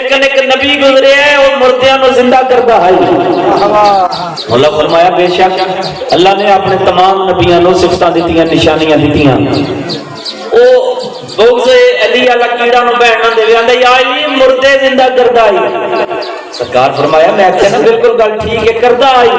لیکن ایک نبی گزرے ہے وہ مردیاں نو زندہ کرتا ہے. اللہ فرمایا بے شک اللہ نے اپنے تمام نبیوں نو صفتاں دتیاں نشانیاں دتیاں. او بغض علی والا کیڑا نو بہن نہ دے آندا یا علی مردے زندہ کردا ہے. سرکار فرمایا میں کہ نا بالکل گل ٹھیک ہے کردا ہے.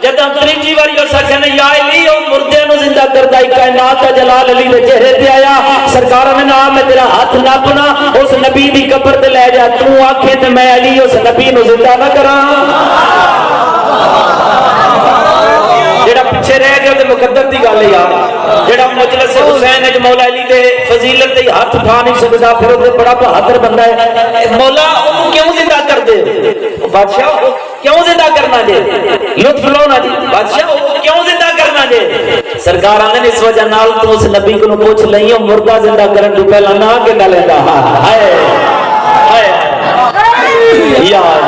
جب تیجی واری اس کہنے یا علی او مردے نو زندہ کردا ہے. کائنات دا جلال علی دے چہرے تے آیا. سرکار نے نام میں تیرا ہاتھ ناپنا اس نبی دی قبر تے لے جا تو آکھے تے میں علی اس نبی نو زندہ نہ کراں. جڑا پیچھے رہ گیا تے مقدر دی گل ہے یار. جڑا مجلس حسین وچ مولا علی دے فضیلت تے ہاتھ اٹھا نہیں سکدا پھر وہ بڑا بہادر بندہ ہے. مولا اونوں کیوں زندہ کر دے؟ بادشاہ کیوں زندہ کرنا جے؟ لطف لو نا جی. بادشاہ کیوں زندہ کرنا جے؟ سرکار آندے اس وجہ نال تو اس نبی کو پوچھ لئیو مردہ زندہ کرن تو پہلا نہ کہ گل ہے. ہائے ہائے یار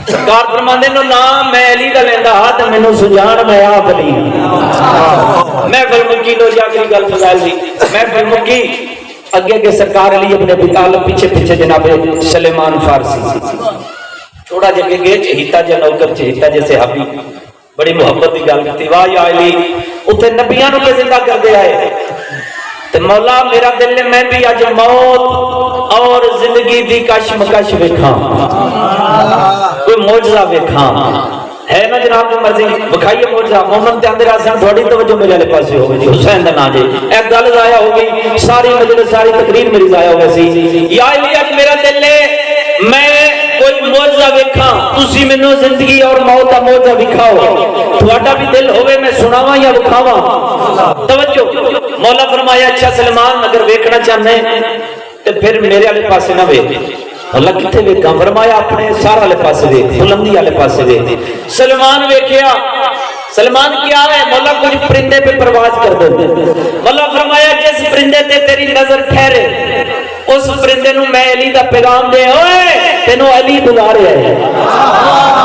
سرکار فرماندے نو نام میں علی دا لیندا ہاں تے مینوں سجان میں آپ علی. محفل مکی لو جا کے گل فضائل دی محفل مکی. اگے کے سرکار علی ابن ابی طالب پیچھے پیچھے جناب سلیمان فارسی تھوڑا جگہ گئے چہیتا جا نوکر چہیتا جیسے صحابی بڑی محبت دی گل کیتی. واہ یا علی اوتھے نبیاں نو کہ زندہ کر دے آئے تے مولا میرا دل نے میں بھی اج موت اور زندگی دی کشمکش ویکھاں کوئی معجزہ ویکھاں ہے نا جناب کی مرضی بکھائیے معجزہ. مومن تے اندر آسان تھوڑی توجہ میرے والے پاسے ہو گئی جی حسین دا نام جی ایک گل ضائع ہو گئی ساری مجلس ساری تقریر میری ضائع ہو گئی سی. یا علی اج میرا دل نے میں کوئی معجزہ ویکھاں تسی مینوں زندگی اور موت دا معجزہ وکھاؤ. تہاڈا بھی دل ہوے میں سناواں یا وکھاواں؟ توجہ. مولا فرمایا اچھا سلمان اگر ویکھنا چاہنے تے پھر میرے والے پاسے نہ ویکھ. اللہ کتنے ویکھاں؟ فرمایا اپنے سارا والے پاسے ویکھ بلندی والے پاسے ویکھ. سلمان ویکھیا. سلمان کیا ہے؟ مولا کچھ پرندے پہ پرواز کر دے. مولا فرمایا جس پرندے تے تیری نظر ٹھہرے اس پرندے نو میں علی دا پیغام دے اوئے تینو علی بلا رہا ہے.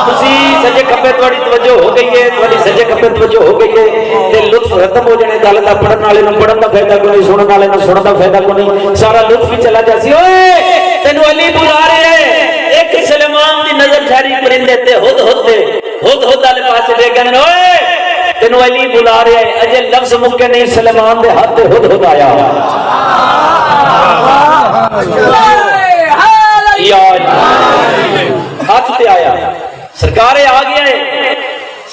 تسی سجے کھبے تھوڑی توجہ ہو گئی ہے تھوڑی سجے کھبے توجہ ہو گئی ہے تے لطف ختم ہو جانے گل دا پڑھن والے نو پڑھن دا فائدہ کوئی نہیں سنن والے نو سنن دا فائدہ کوئی نہیں سارا لطف ہی چلا جاسی. اوئے تینو علی بلا رہا ہے. ایک سلیمان دی نظر ٹھہری پرندے تے ہد والے پاسے دے گن اوئے تینو علی بلا رہا ہے. اجے لفظ مکے نہیں سلیمان دے ہاتھ تے ہد آیا. ہاتھ تے آیا. سرکارے آ گیا ہے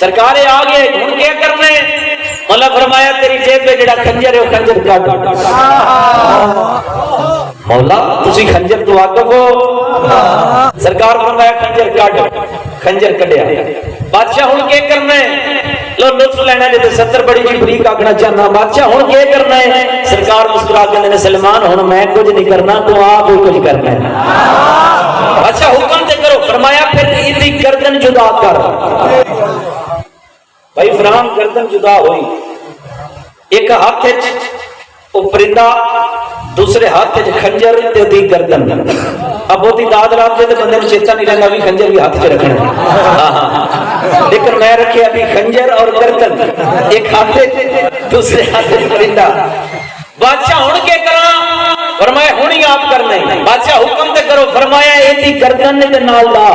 سرکارے آ گئے ہن کیا کرنا ہے؟ مولا فرمایا تیری جیب میں جڑا خنجر ہے وہ خنجر کاٹ. مولا تسی خنجر تو واقف ہو؟ سرکار فرمایا خنجر کاٹ. خنجر کڈیا. بادشاہ ہن کیا کرنا ہے؟ لو لطف لینا جے 70 بڑی جی بریک آکھنا چاہنا. بادشاہ ہن کیا کرنا ہے؟ سرکار مسکرا کے نے سلمان ہن میں کچھ نہیں کرنا تو آپ ہی کچھ کرنا ہے. بادشاہ حکم تے کرو. فرمایا پھر ایدی گردن جدا کر. بھائی فرام گردن جدا ہوئی. ایک ہاتھ وہ پرندہ دوسرے ہاتھ خنجر تے دی گردن. اب وہ داد رات دے بندے کو چیتا نہیں رہنا بھی خنجر بھی ہاتھ سے رکھنا. لیکن میں رکھے ابھی خنجر اور گردن ایک ہاتھ دوسرے ہاتھ پرندہ. بادشاہ ہن کے کرا؟ فرمایا ہن ہی آپ کرنا ہے. بادشاہ حکم تے کرو. فرمایا ایدی گردن نے نال لا.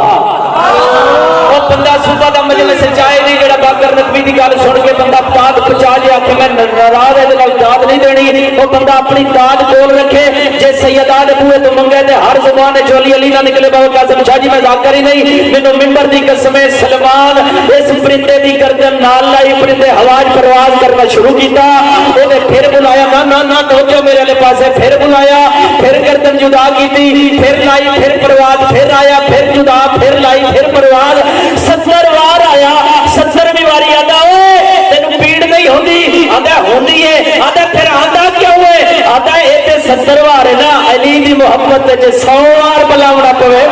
وہ بندہ صبح دا مجلس چائے نہیں جڑا باقر نقوی دی گل سن کے بندہ داد پچا لیا کہ میں ناراض ہے داد نہیں دینی. وہ بندہ اپنی داد کول رکھے. جے سیدہ دے بوئے تو منگے تے ہر زبان چولی علی نہ نکلے. بابا قاسم شاہ جی میں ذاکر ہی نہیں مینوں منبر دی قسم سلمان اس پرندے دی گردن نال لائی. پرندے ہوا وچ پرواز کرنا شروع کیتا. اونے پھر بلایا نہ توجہ میرے والے پاسے. پھر بلایا پھر گردن جدا کیتی. پھر لائی پھر پرواز. پھر آیا پھر جدا. پھر لائی پھر پرواز. 70 وار آیا. 70ویں واری آندا اوئے تینوں پیڑ نہیں ہوندی؟ آندا ہوندی ہے. آندا پھر آندا کیوں ہے؟ آندا اے تے 70 وار ہے نا علی دی محبت تے 100 وار بلاونا پوے.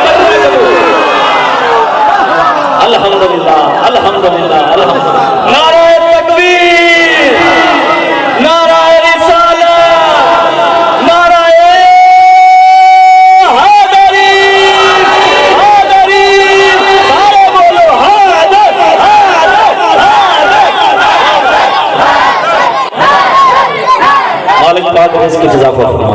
الحمدللہ الحمدللہ الحمدللہ. نعرہ تکبیر نعرہ رسالت نعرہ حیدری حیدری. سارے بولو حیدر حیدر حیدر. مالک پاک نے اس کی جزا فرمایا.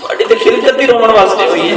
ਤੁਹਾਡੀ ਤੇ ਖਿਲਕਤ ਹੀ ਰੋਣ ਵਾਸਤੇ ਹੋਈ ਹੈ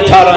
18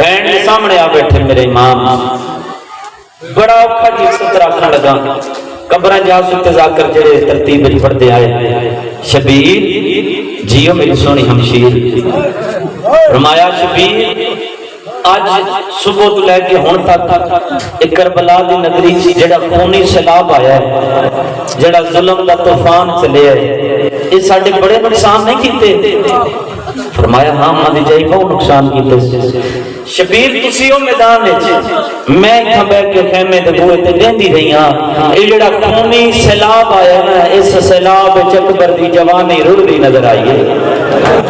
بہن کے سامنے آ بیٹھے میرے امام، بڑا اوکھا جی ستر آخر لگا، قبرہ جا سکتے جا کر جڑے ترتیب میں پڑھتے آئے، شبیر جیو میری سونی ہمشیر، فرمایا شبیر آج صبح تو لے کے ہون تک ایک کربلا دی نگری سی جڑا خونی سیلاب آیا ہے، جڑا ظلم دا طوفان چلے ہے، یہ ساڈے بڑے نقصان نہیں کیتے؟ فرمایا ہاں ماں جائی بہت نقصان کیتے۔ شبیر کسی ہو میدان میں اتنا بیٹھ کے خیمے دے بوئے تے دیندی رہی ہاں، یہ جڑا خونی سیلاب آیا نا، اس سیلاب اکبر دی جوانی رڑ دی نظر آئی ہے۔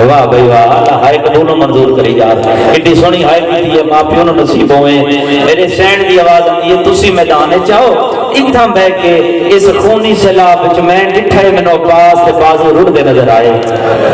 واہ بھائی واہ، اللہ ہائے قبولوں منظور کری جا رہا ہے، کتنی سونی ہائے کی ہے، ماں پیوں نصیب ہوئے، میرے سینڈ دی آواز آتی ہے، تسی میدان چاہو اتنا بیٹھ کے اس خونی سیلاب وچ میں ڈٹھا ہے، مینوں عباس تے بازو رڑ دے نظر آئے،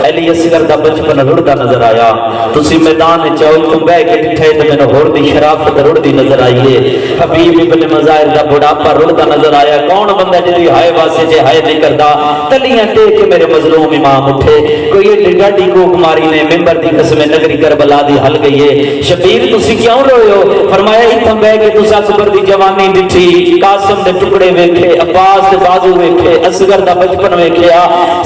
علی اصغر دا بچپن رڑدا نظر آیا، تسی میدان چاہو اتنا بیٹھ کے ڈٹھا ہے تے مینوں ہور دی شرافت رڑ دی نظر آئی ہے، حبیب ابن مظاہر دا بڑھاپا رڑدا نظر آیا، کون بندہ جدی ہائے واسے جے ہائے نہیں کردا، تلیاں ٹیک کے میرے مظلوم امام اٹھے، کوئی ڈاڈی کو کماری نے ممبر دی قسم نگری کربلا دی ہل گئی ہے، شبیر تسی کیوں روئے ہو؟ فرمایا اتنا بیٹھ کے تسا اکبر دی جوانی ڈٹھی، قاسم دے ٹکڑے ویکھے، عباس دے بازو ویکھے، اصغر دا بچپن ویکھیا،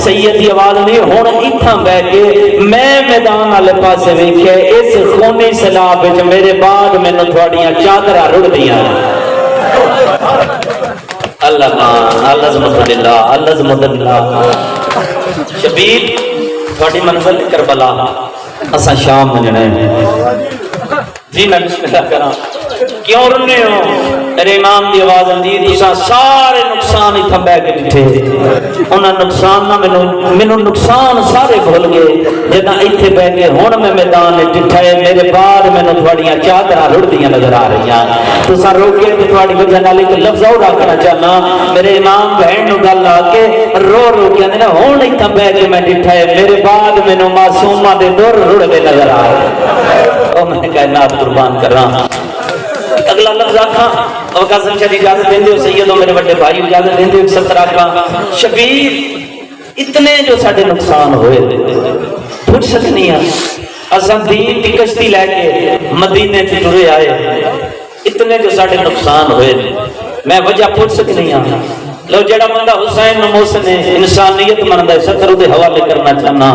سید دی آواز نہیں ہن اتنا بیٹھ کے میں میدان والے پاسے ویکھیا، اس خونی سیلاب وچ میرے بعد مینوں تھوڑیاں چادراں رڑ دیاں۔ اللہ مان العظمت للہ العظمت للہ۔ شبیر تھوڑی منزل کربلا، اساں شام منجنا ہے جی، میں بسم اللہ کراں، کیوں رنے ہو؟ میرے امام دی آواز آندی تساں سارے نقصان اتھا بہ کے ڈٹھے، انہاں نقصان نہ مینوں نقصان سارے بھول گئے، جداں ایتھے بہ کے ہن میں میدان ڈٹھا ہے، میرے بعد مینوں تھوڑیاں چادراں رڑدیاں نظر آ رہیاں، تساں روکے تے تھوڑی وجہ نال ایک لفظ اور آکھنا چاہنا، میرے امام بہن نوں گل آ کے رو رو کے نا ہن ایتھا بہ کے میں ڈٹھا ہے، میرے بعد مینوں معصوماں دے در رڑدے نظر آ رہے، او میں کائنات قربان کر رہا۔ اگلا لفظ آکھاں، قاسم شاہ اجازت دیندے ہو، سیدوں میرے بڑے بھائی اجازت دیندے ہو، 170 آکھاں، شبیر اتنے جو ساڈے نقصان ہوئے فرصت نہیں ہے، اساں دین دی کشتی لے کے مدینے تے ٹرے آئے، اتنے جو ساڈے نقصان ہوئے میں وجہ فرصت نہیں ہے۔ لو جڑا بندہ حسین محسن انسانیت مندا ہے، ستر دے حوالے کرنا چاہنا،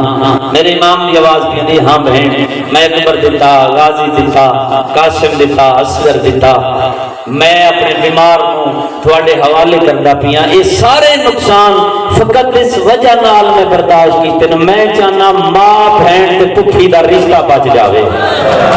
میرے امام دی آواز پیندی ہاں بہن، میں اکبر دیتا، غازی دیتا، قاسم دیتا، اصغر دیتا، میں اپنے بیمار کو تھوڑے حوالے کردا پیاں، یہ سارے نقصان فقط اس وجہ نال میں برداشت کیتے، میں چاہنا ماں بہن تے پٹھی دا رشتہ بچ جاوے۔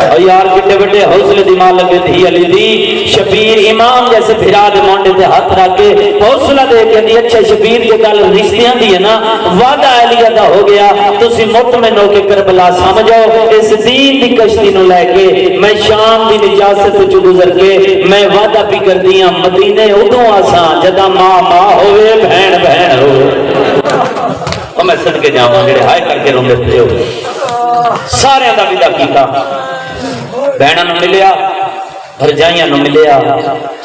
اور یار کتنے بڑے حوصلے دی مالک تھی علی دی، شبیر امام جیسے بھرا دے مونڈے تے ہاتھ رکھ کے حوصلہ دے کے دی، اچھا شبیر کے گل رشتیاں دی ہے نا، وعدہ علیہ دا ہو گیا، تسی مطمئن ہو کے کربلا سمجھو، اس دین دی کشتی نو لے کے میں شام دی نجاست چ گزر کے میں وعدہ بھی کر دیاں، مدینے ادوں آسان جدا ماں ماں ہوئے بہن بہن ہوئے۔ اور میں صدقے جاواں جڑے ہائے کر کے روندے پے ہو، سارے دا ودا کیتا، بہناں نوں ملیا، بھرجائیاں نوں ملیا،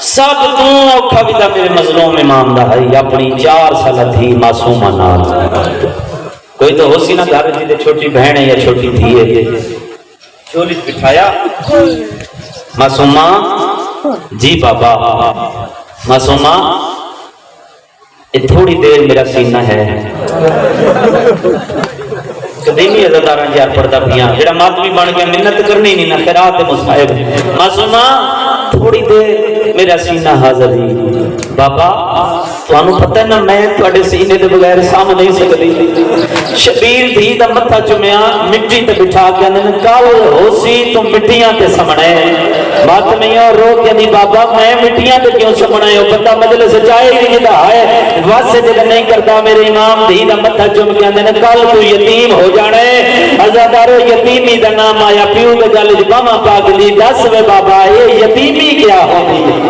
سب تو اوکھا ودا میرے مظلوم امام دا ہے، اپنی 4 سالہ تھی معصومہ نال، کوئی تو ہو سی نا گھر جی چھوٹی بہن ہے یا چھوٹی تھی ہے، چولی بٹھایا، معصومہ جی بابا، معصومہ یہ تھوڑی دیر میرا سینہ ہے، قدیمی عزتداراں یار پڑھدا پیاں، جڑا ماتمی بن گیا منت کرنی نہیں نہ خیرات مصائب، معصومہ تھوڑی دیر میرا سینہ حاضر ہی، بابا تانوں پتہ ہے نا میں تواڈے سینے دے بغیر سام نہیں سکدی، شبیر دھی دا متھا چومیا مٹی تے بٹھا کے نے کل ہوسی تو مٹیاں تے سمنے، بات نہیں اور رو کے نہیں بابا میں مٹیاں تے کیوں سمنے ہو، بندہ مجلس جائے ہی نہیں ہے، واسطے جے نہیں کردا میرے امام دھی دا متھا چوم کے نے کل تو یتیم ہو جانے، عزادارو یتیمی دا نام آیا پیو دے گل وچ باواں پاک دی، دس وے بابا یہ یتیمی کیا ہوندی ہے؟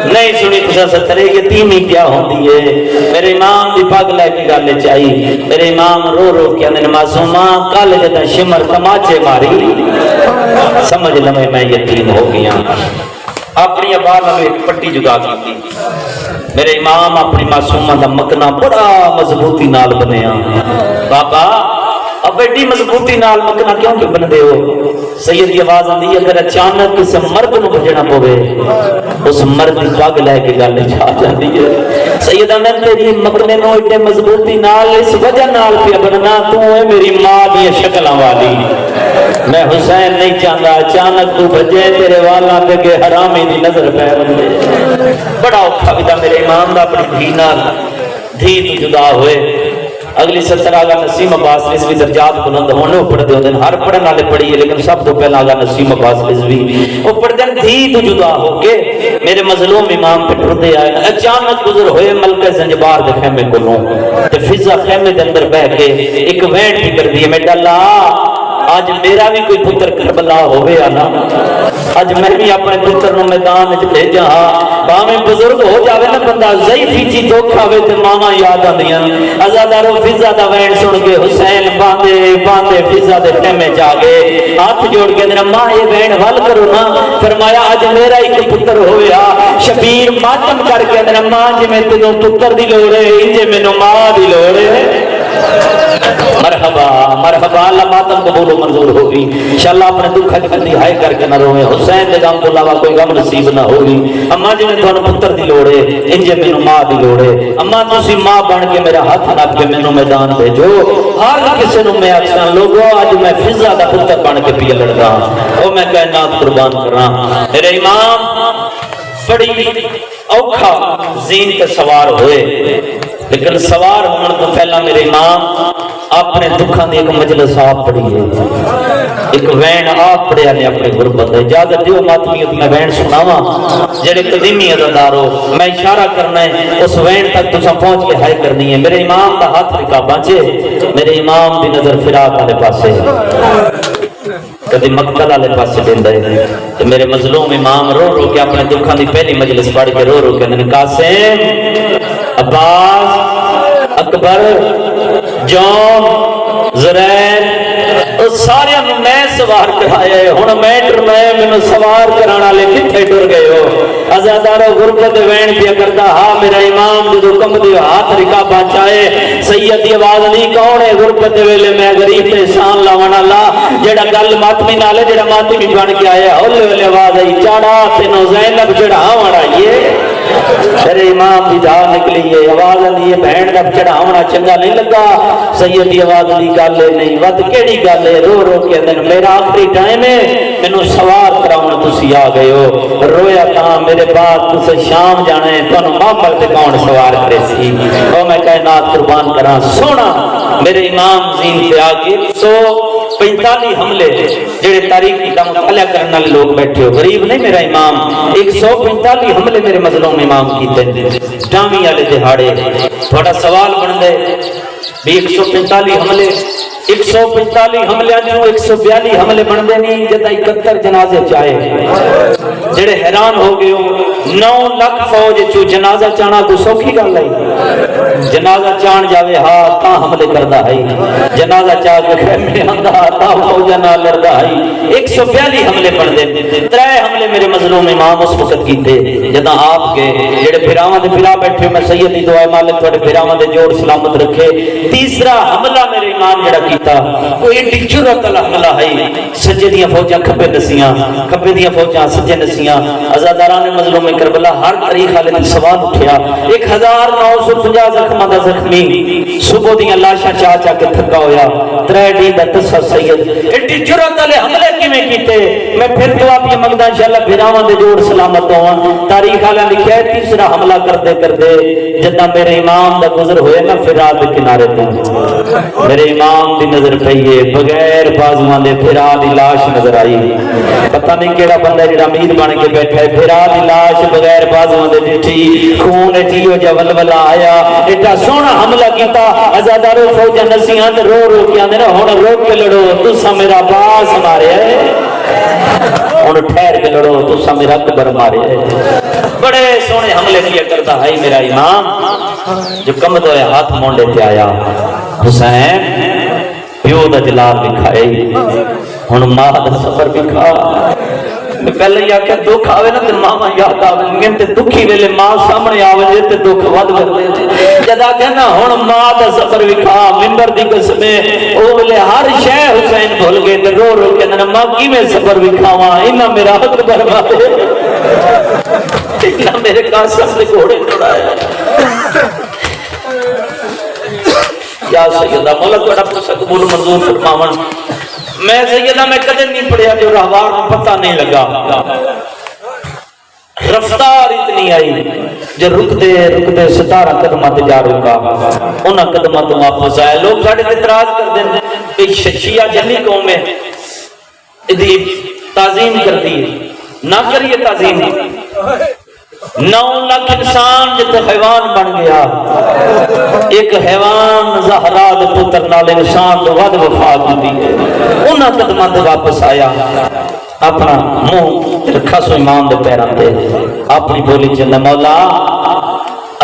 نہیں سنی تسا سترے یتیمی کیا ہوندی ہے؟ میرے امام دی پگ لے کے گل چائی، میرے امام رو رو کے نے معصومہ کل جدا شمر تماچے ماری سمجھ لمے میں یتیم ہو گیا، اپنی ابا نال ایک پٹی جدا کی، میرے امام اپنی معصومہ دا مکنا بڑا مضبوطی نال بنیا، بابا بڑی مضبوطی نال مکنا کیوں کہ بندے ہو سید کی آواز آندی ہے اگر اچانک کسی مرد نو بھجنا پوے اس مرد کی پگ لے کے گل چھا جاتی ہے سیدہ میں تیری مکنے نو ایڈے مضبوطی نال اس وجہ نال پیا بننا تو ہے میری ماں دی شکلاں والی میں حسین نہیں چاہتا اچانک تو بھجے تیرے والا تے کہ حرامی دی نظر پہ بندے بڑا اوکھا بھی میرے امام دا اپنی دھی نال دھی تو جدا ہوئے اگلی ستر آگا نسیم عباس رضوی درجات بلند ہونے وہ پڑھ دے ہوتے ہیں ہر پڑھنے والے پڑھی ہے لیکن سب تو پہلا آگا نسیم عباس رضوی وہ پڑھ دے دھی تو جدا ہو کے میرے مظلوم امام پہ ٹر دے آئے اچانک گزر ہوئے ملکہ زنجبار دے خیمے کو لوں تے فضا خیمے دے اندر بہ کے ایک وینٹ بھی کر دیئے میں ڈالا آج میرا بھی کوئی پتر کربلا ہوئے آنا آج میں بھی اپنے پتر نو میدان وچ بھیجا باویں بزرگ ہو جاوے نا بندہ ضعیفی چی دکھ آوے تے ماما یاد آندیاں آزادارو فضا دا وین سن کے حسین باندے فضا دے خیمے جا گئے ہاتھ جوڑ کے میرا ماں یہ وین ول کرو نا فرمایا آج میرا ایک پتر ہویا شبیر ماتم کر کے میرا ماں جی میں تینوں پتر دی لوڑے انجے میں نو ماں دی لوڑے مرحبا مرحبا اللہ ماتم قبول و منظور ہوگی انشاءاللہ اپنے دکھا کی بندی ہائے کر کے نہ روئے حسین دے غم کو علاوہ کوئی غم نصیب نہ ہوگی اما جی میں تھوڑا پتر دی لوڑے انجے میں نو ماں دی لوڑے اما تسی ماں بن کے میرا ہاتھ نپ کے میں نو میدان بھیجو ہر کسی نو میں اکسان لوگو آج میں فضا دا پتر بن کے پیے لڑ رہا وہ میں کائنات قربان کر رہا میرے امام بڑی اوکھا زین تے سوار ہوئے لیکن سوار ہونے تو پہلا میرے امام اپنے دکھاں دی ایک مجلس آپ پڑھی ہے ایک وین آپ پڑھیا نے اپنے غربت ہے اجازت دیو ماتمیت میں وین سناواں جڑے قدیمی عزادارو میں اشارہ کرنا ہے اس وین تک تساں پہنچ کے ہائے کرنی ہے میرے امام دا ہاتھ رکا بانچے میرے امام دی نظر فراق والے پاسے کدی مقتل والے پاسے دیندا ہے تے میرے مظلوم امام رو رو کے اپنے دکھاں دی پہلی مجلس پڑھ کے رو رو کے نے قاسم عباس اکبر جون زرین سارے میں سوار کرایا ہے ہن میں مینوں سوار کرانا لے کتھے ٹر گئے ہو آزادارو غربت وین پیا کردا ہاں میرا امام جدو کم دی ہاتھ رکا بچائے سید دی آواز نہیں کون ہے غربت ویلے میں غریب تے احسان لاون والا جڑا گل ماتمی نال جڑا ماتمی بن کے آیا ہولے ہولے آواز آئی چاڑا تینو زینب چڑھاونا یہ میرے امام دی جان نکلی ہے آواز آندی ہے بہن دا چڑھاونا چنگا نہیں لگا سید دی آواز دی گل نہیں ود کیڑی گل ہے رو رو کے اندر میرا آخری ٹائم ہے مینوں سوار کراون تسی آ گئے ہو رویا تاں میرے بعد تسے شام جانا ہے تانوں محمل تے کون سوار کرے سی او میں کائنات قربان کراں سونا میرے امام زین تے آ کے 145 حملے جڑے تاریخی کا مطالعہ کرنے والے لوگ بیٹھے ہو غریب نہیں میرا امام 145 حملے میرے مظلوم امام کیتے ڈامی والے دہاڑے تھوڑا سوال بن دے بھی 145 حملے 145 حملے جو 142 حملے بن دے نہیں جتا 71 جنازے چاہے جڑے حیران ہو گئے ہو 9 لاکھ فوج چو جنازہ چانا کو سوکھی گل ہے جنازہ چان جاوے ہاں تا حملے کردا ہے جنازہ چاہ کے خیمے آندا تا فوجا نال لڑدا ہے 142 حملے بن دے 3 حملے میرے مظلوم امام اس وقت کیتے جدا آپ کے جڑے پھراواں دے پھرا بیٹھے میں سید دی دعا مالک تواڈے پھراواں دے جوڑ سلامت رکھے تیسرا حملہ میرے امام جڑا کیتا کوئی ایڈی جرأت والا حملہ ہے سجے دیاں فوجاں کھبے نسیاں کھبے دیاں فوجاں سجے نسیاں عزاداران مظلوم کربلا ہر طریق والے تے سوال اٹھیا 1950 زخماں دا زخمی صبح دیاں لاشاں چا چا کے تھکا ہویا 3 ڈی دا تسا سید ایڈی جرأت والے حملے کیویں کیتے میں پھر دعا بھی منگدا انشاءاللہ پھراواں دے جوڑ سلامت ہون تاریخ والا لکھیا ہے تیسرا حملہ کردے کردے جدا میرے امام دا گزر ہوئے نا فرات دے کنارے تے میرے امام دی نظر پئیے بغیر بازواں دے پھرا دی لاش نظر آئی پتہ نہیں کیڑا بندہ جڑا امیر بن کے بیٹھا ہے پھرا دی لاش بغیر بازواں دے ڈٹھی خون جیو جا ولولا آیا ایڈا سونا حملہ کیتا عزادارو فوجاں نسیاں تے رو رو کے آندے نا ہن روک کے لڑو تساں میرا باس ماریا ہے ہن ٹھہر کے لڑو تساں میرا اکبر ماریا ہے بڑے سونے حملے کیا کرتا ہے میرا امام جو کمد ہوئے ہاتھ مونڈے تے آیا حسین پیو دا جلال دکھائے ہن ماں دا سفر دکھا میں پہلے ہی آکھیا دکھ آوے نا تے ماما یاد آوے تے دکھی ویلے ماں سامنے آوے تے دکھ ود کر دے جدا کہنا ہن ماں دا سفر وکھا منبر دی قسمے او بلے ہر شے حسین بھول گئے تے رو رو کے ماں کی میں سفر وکھاواں انہاں میرا حق برباد انہاں میرے قاسم دے گھوڑے چھڑایا یا سیدہ مولا تہاڈا پرسہ قبول منظور فرماون میں سیدہ میں کدے نہیں پڑھیا جو راہوار کو پتہ نہیں لگا رفتار اتنی آئی جو رکتے 17 قدمات جا رکا انہاں قدمات واپس آئے لوگ ساڑھے اعتراض کر دیں کہ شیعہ جلی قوم ہے ادھی تعظیم کر دی نہ کریے تعظیم 9 لاکھ انسان جتے حیوان بن گیا ایک حیوان زہرا دے پتر نال انسان تو ود وفات دی انہاں قدمات واپس آیا اپنا منہ رکھا سو ایمان دے پیران دے اپنی بولی چندہ مولا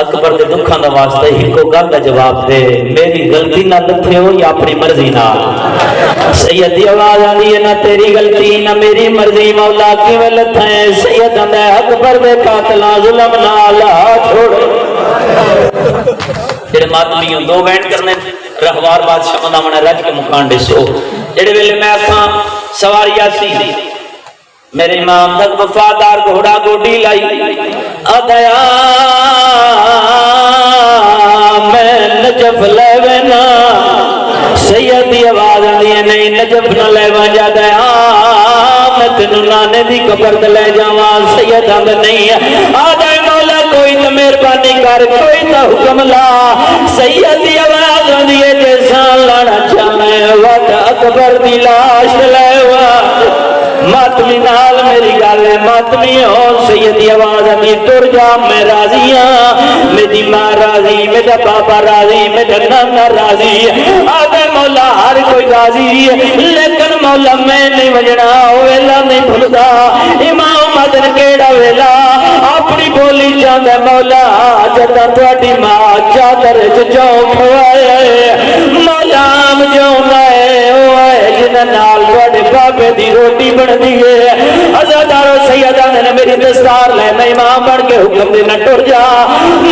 اکبر دے دکھاں دا واسطہ ہی کو گل دا جواب دے میری غلطی نہ لتھے ہو یا اپنی مرضی نہ سیدی آواز آنی ہے نہ تیری غلطی نہ میری مرضی مولا کی میں لتھیں سید اندے اکبر دے قاتلہ ظلم نہ لا چھوڑے جڑے ماتمیوں 2 وینٹ کرنے رہوار بادشاہ مدامنہ رج کے مکانڈے سو جڑے ویلے میں آساں سواری آسی میرے امام تک وفادار گھوڑا گوڑی لائی ادیا میں نجف لے وینا سیدی آواز آدھی ہے نہیں نجف نہ لے وجا دیا میں تینوں نانے دی قبر لے جاواں سید آند نہیں ہے آدھے مولا کوئی تو مہربانی کر کوئی تو حکم لا سیدی آواز آدھی ہے جیسا لانا چاہے وقت اکبر دی لاش لے ماتمی نال میری گل ہے ماتمی ہو سیدی آواز ابھی تر جا میں راضی ہاں میری ماں راضی میرا بابا راضی میرا نانا راضی آدھے مولا ہر کوئی راضی لیکن مولا میں نہیں وجنا ویلا نہیں بھولتا امام مدن کیڑا ویلا اپنی بولی چاہتا مولا جدا تھوڑی ماں چادر چون کھوائے مولا ہم جو نائے ہوئے جنہ نال تھوڑے بابے دی روٹی بن دیئے عزادارو سیدان نے میری دستار لے میں امام بڑھ کے حکم دینا ٹر جا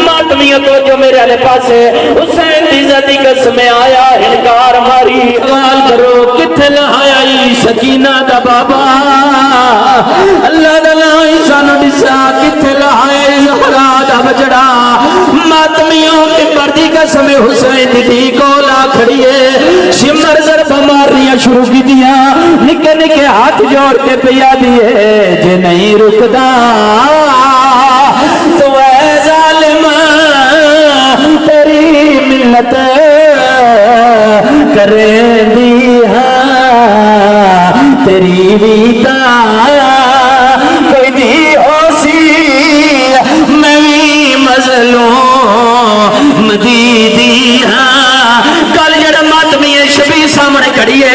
ماتمیوں تو جو میرے علیہ پاس ہے حسین دی زدی قسم آیا انکار ماری سوال کرو کتھے لہائی سکینہ دا بابا اللہ دلائی سانو ڈسا کتھے لہائی زہرا دا بجڑا ماتمیوں کی مردی قسم حسین دی کولا کھڑیے شمر ضرب مارنیاں شروع کی دیا نکے نکے ہاتھ جوڑ کے پیا دیئے جے نہیں رکدا تو اے ظالم تیری ملت کریں دی ہاں تیری ویتا کوئی دی ہو سی میں بھی مظلوم دی ہاں کل جڑا ماتمی شبی سامنے کھڑیے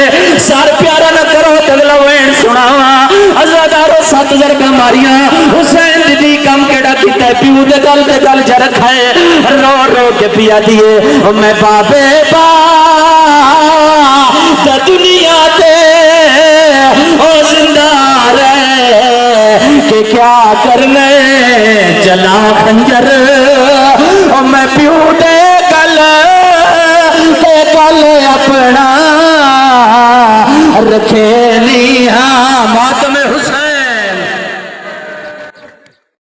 سار پیارا نہ کرو تگلا وین سناوا عزادارو 7 زرگا ماریاں حسین دی کم کیڑا کیتا ہے پیو دے دل جرک ہے رو رو کے پیا دیئے میں بابے با دا دنیا تے او زندہ رہے کہ کیا کرنے چلا خنجر